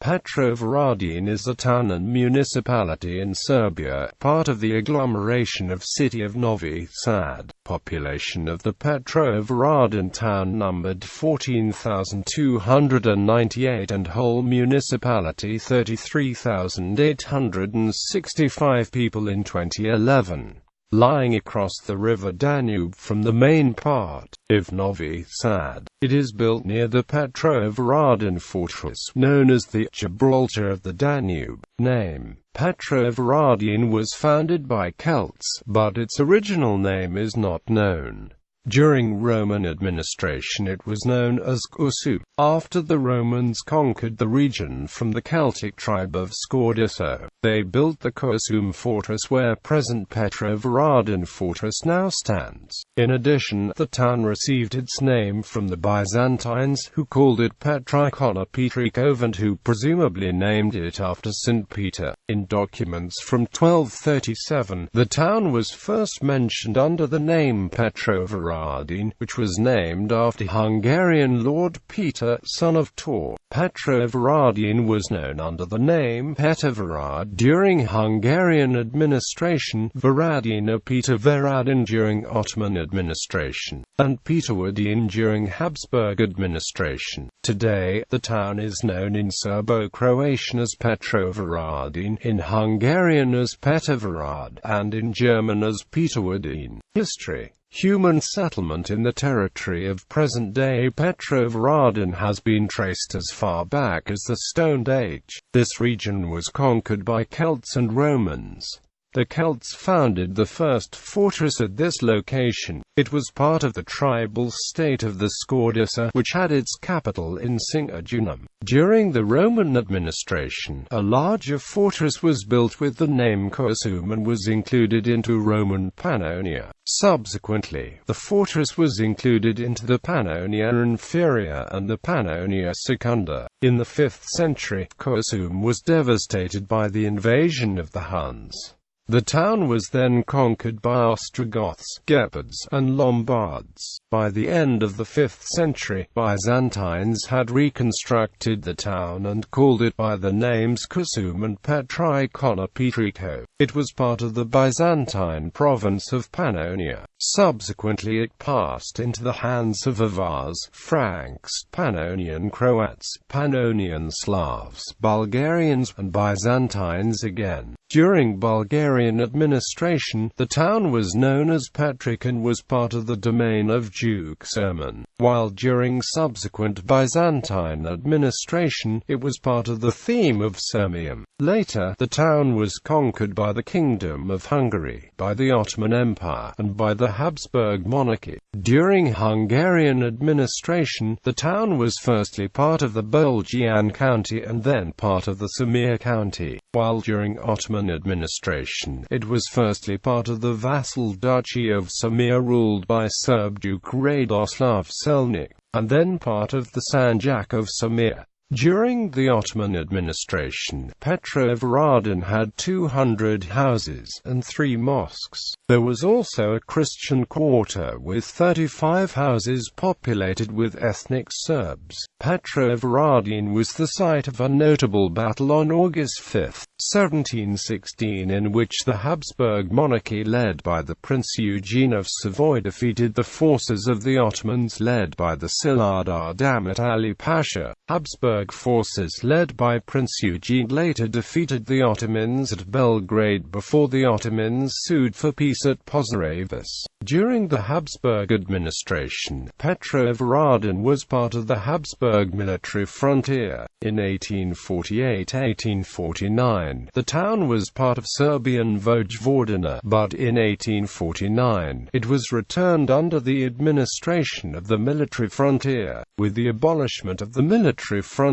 Petrovaradin is a town and municipality in Serbia, part of the agglomeration of City of Novi Sad. Population of the Petrovaradin town numbered 14,298 and whole municipality 33,865 people in 2011. Lying across the river Danube from the main part of Novi Sad. It is built near the Petrovaradin Fortress, known as the Gibraltar of the Danube. Name: Petrovaradin was founded by Celts, but its original name is not known. During Roman administration it was known as Kosum, after the Romans conquered the region from the Celtic tribe of Scordisau. They built the Kosum fortress where present Petrovaradin Fortress now stands. In addition, the town received its name from the Byzantines, who called it Petrikona Petrikov and who presumably named it after St. Peter. In documents from 1237, the town was first mentioned under the name Petrovaradin, which was named after Hungarian Lord Peter, son of Tor. Petrovaradin was known under the name Petrovarad during Hungarian administration, Varadin or Petrovaradin during Ottoman administration, and Petrovaradin during Habsburg administration. Today, the town is known in Serbo-Croatian as Petrovaradin, in Hungarian as Petrovarad, and in German as Petrovaradin. History: human settlement in the territory of present-day Petrovaradin has been traced as far back as the Stone Age. This region was conquered by Celts and Romans. The Celts founded the first fortress at this location. It was part of the tribal state of the Scordisau, which had its capital in Singajunum. During the Roman administration, a larger fortress was built with the name Kosum and was included into Roman Pannonia. Subsequently, the fortress was included into the Pannonia Inferior and the Pannonia Secunda. In the 5th century, Kosum was devastated by the invasion of the Huns. The town was then conquered by Ostrogoths, Gepids, and Lombards. By the end of the 5th century, Byzantines had reconstructed the town and called it by the names Kosum and Petrikona Petrikov. It was part of the Byzantine province of Pannonia. Subsequently it passed into the hands of Avars, Franks, Pannonian Croats, Pannonian Slavs, Bulgarians, and Byzantines again. During Bulgarian administration, the town was known as Petrik and was part of the domain of Duke Sermon, while during subsequent Byzantine administration, it was part of the theme of Sirmium. Later, the town was conquered by the Kingdom of Hungary, by the Ottoman Empire, and by the Habsburg monarchy. During Hungarian administration, the town was firstly part of the Bulgian county and then part of the Samir county, while during Ottoman administration, it was firstly part of the vassal duchy of Samir ruled by Serb Duke Radoslav Selnik, and then part of the Sanjak of Samir. During the Ottoman administration, Petrovaradin had 200 houses and 3 mosques. There was also a Christian quarter with 35 houses populated with ethnic Serbs. Petrovaradin was the site of a notable battle on August 5, 1716, in which the Habsburg monarchy led by the Prince Eugene of Savoy defeated the forces of the Ottomans led by the Siladar Damat Ali Pasha. Habsburg forces led by Prince Eugene later defeated the Ottomans at Belgrade before the Ottomans sued for peace at Požarevac. During the Habsburg administration, Petrovaradin was part of the Habsburg military frontier. In 1848–1849, the town was part of Serbian Vojvodina, but in 1849, it was returned under the administration of the military frontier. With the abolishment of the military frontier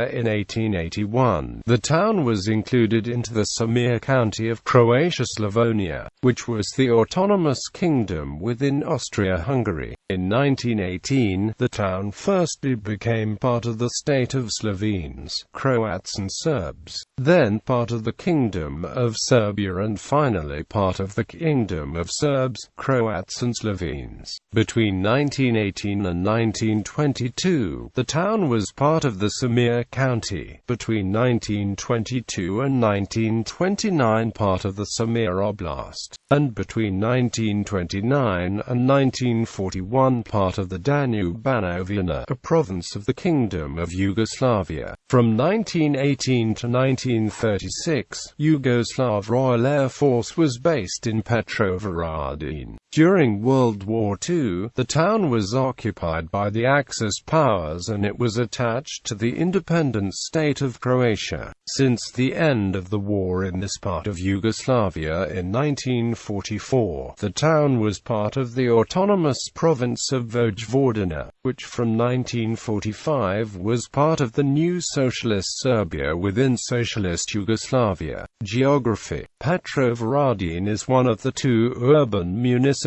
in 1881, the town was included into the Samir county of Croatia-Slavonia, which was the autonomous kingdom within Austria-Hungary. In 1918, the town firstly became part of the state of Slovenes, Croats and Serbs, then part of the Kingdom of Serbia and finally part of the Kingdom of Serbs, Croats and Slovenes. Between 1918 and 1922, the town was part of the Samir County. Between 1922 and 1929 part of the Samir Oblast, and between 1929 and 1941 part of the Danube Banovina, a province of the Kingdom of Yugoslavia. From 1918 to 1936, Yugoslav Royal Air Force was based in Petrovaradin. During World War II, the town was occupied by the Axis powers and it was attached to the independent state of Croatia. Since the end of the war in this part of Yugoslavia in 1944, the town was part of the autonomous province of Vojvodina, which from 1945 was part of the new socialist Serbia within socialist Yugoslavia. Geography. Petrovaradin is one of the two urban municipalities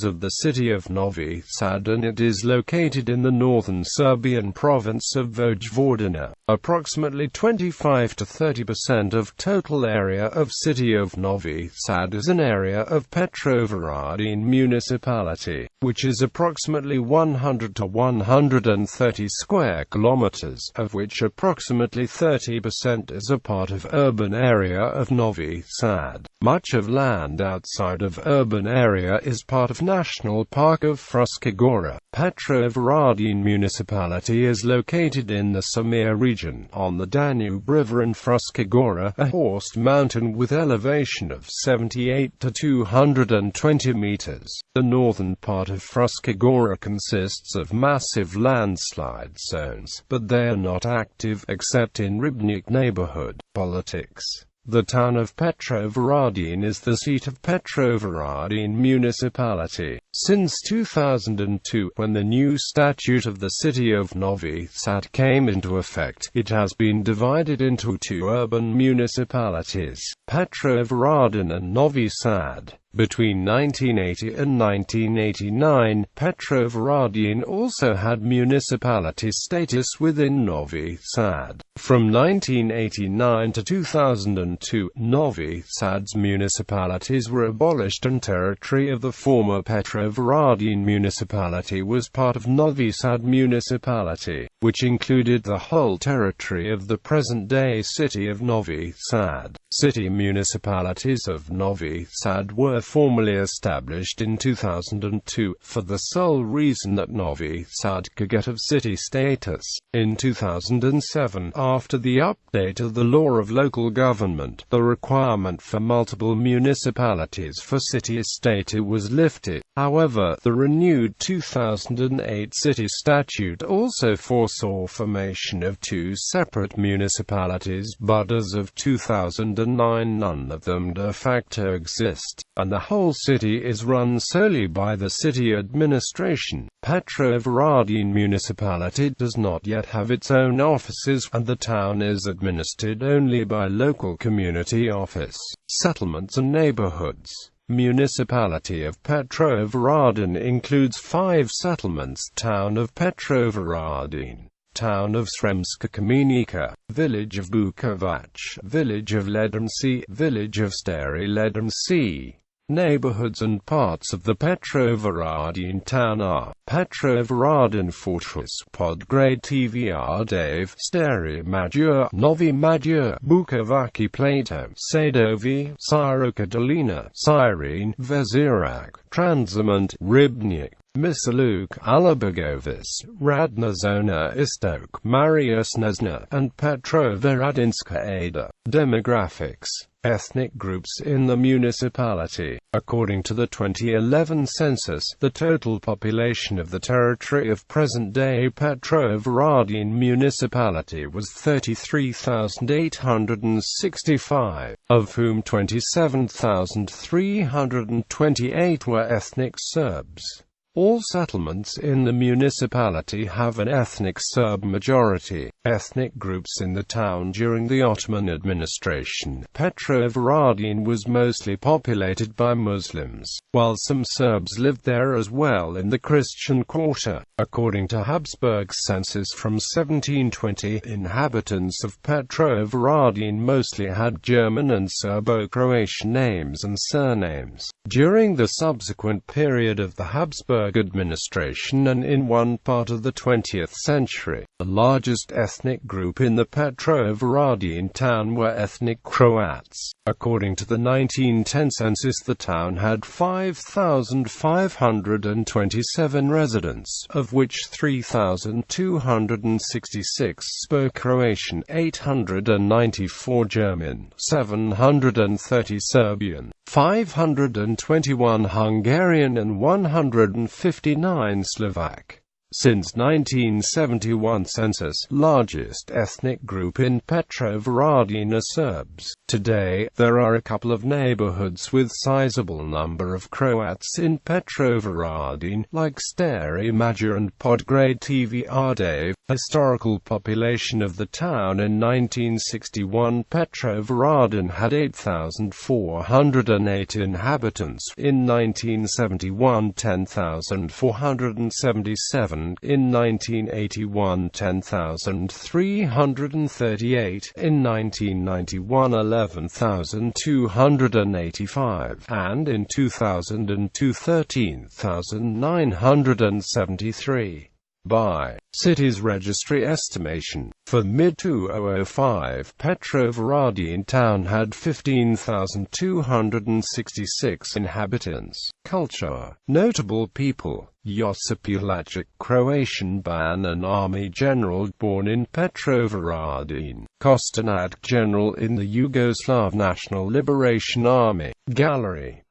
of the city of Novi Sad and it is located in the northern Serbian province of Vojvodina. Approximately 25 to 30% of total area of city of Novi Sad is an area of Petrovaradin municipality, which is approximately 100 to 130 square kilometers, of which approximately 30% is a part of urban area of Novi Sad. Much of land outside of urban area is part of National Park of Fruška Gora. Petrovaradin municipality is located in the Samir region, on the Danube River in Fruška Gora, a horsed mountain with elevation of 78 to 220 meters. The northern part of Fruška Gora consists of massive landslide zones, but they are not active except in Ribnik neighborhood. Politics. The town of Petrovaradin is the seat of Petrovaradin municipality. Since 2002, when the new statute of the city of Novi Sad came into effect, it has been divided into two urban municipalities, Petrovaradin and Novi Sad. Between 1980 and 1989, Petrovaradin also had municipality status within Novi Sad. From 1989 to 2002, Novi Sad's municipalities were abolished and territory of the former Petrovaradin municipality was part of Novi Sad municipality, which included the whole territory of the present-day city of Novi Sad. City municipalities of Novi Sad were formally established in 2002, for the sole reason that Novi Sad could get of city status. In 2007, after the update of the law of local government, the requirement for multiple municipalities for city status was lifted. However, the renewed 2008 city statute also foresaw formation of two separate municipalities, but as of 2009 none of them de facto exist, and the whole city is run solely by the city administration. Petrovaradin municipality does not yet have its own offices, and the town is administered only by local community office, settlements and neighborhoods. Municipality of Petrovaradin includes 5 settlements: Town of Petrovaradin, Town of Sremska Kamenica, Village of Bukovac, Village of Ledinci, Village of Stari Ledinci. Neighborhoods and parts of the Petrovaradin town are Petrovaradin Fortress, Podgrad Tvrdave, Stari Major, Novi Major, Bukovac Plato, Sadovi, Siroka Dolina, Cyrene, Vezirak, Transamont, Ribnik, Misaluk, Alabagovis, Radna Zona Istok, Marius Nesna, and Petrovaradinska Ada. Demographics. Ethnic groups in the municipality. According to the 2011 census, the total population of the territory of present-day Petrovaradin municipality was 33,865, of whom 27,328 were ethnic Serbs. All settlements in the municipality have an ethnic Serb majority. Ethnic groups in the town during the Ottoman administration. Petrovaradin was mostly populated by Muslims, while some Serbs lived there as well in the Christian quarter. According to Habsburg census from 1720, inhabitants of Petrovaradin mostly had German and Serbo-Croatian names and surnames. During the subsequent period of the Habsburg Habsburg administration, and in one part of the 20th century, the largest ethnic group in the Petrovaradin town were ethnic Croats. According to the 1910 census, the town had 5,527 residents, of which 3,266 spoke Croatian, 894 German, 730 Serbian, 521 Hungarian and 159 Slovak. Since 1971 census, largest ethnic group in Petrovaradin are Serbs. Today, there are a couple of neighborhoods with sizable number of Croats in Petrovaradin, like Stari Mađar and Podgrad Tvrđava. Historical population of the town in 1961, Petrovaradin had 8,408 inhabitants. In 1971, 10,477. In 1981, 10,338. In 1991, 11,285. And in 2002, 13,973. By Cities Registry estimation, for mid-2005, Petrovaradin town had 15,266 inhabitants. Culture. Notable people: Josip Jelačić, Croatian ban and army general, born in Petrovaradin. Kostanad, general in the Yugoslav National Liberation Army. Gallery.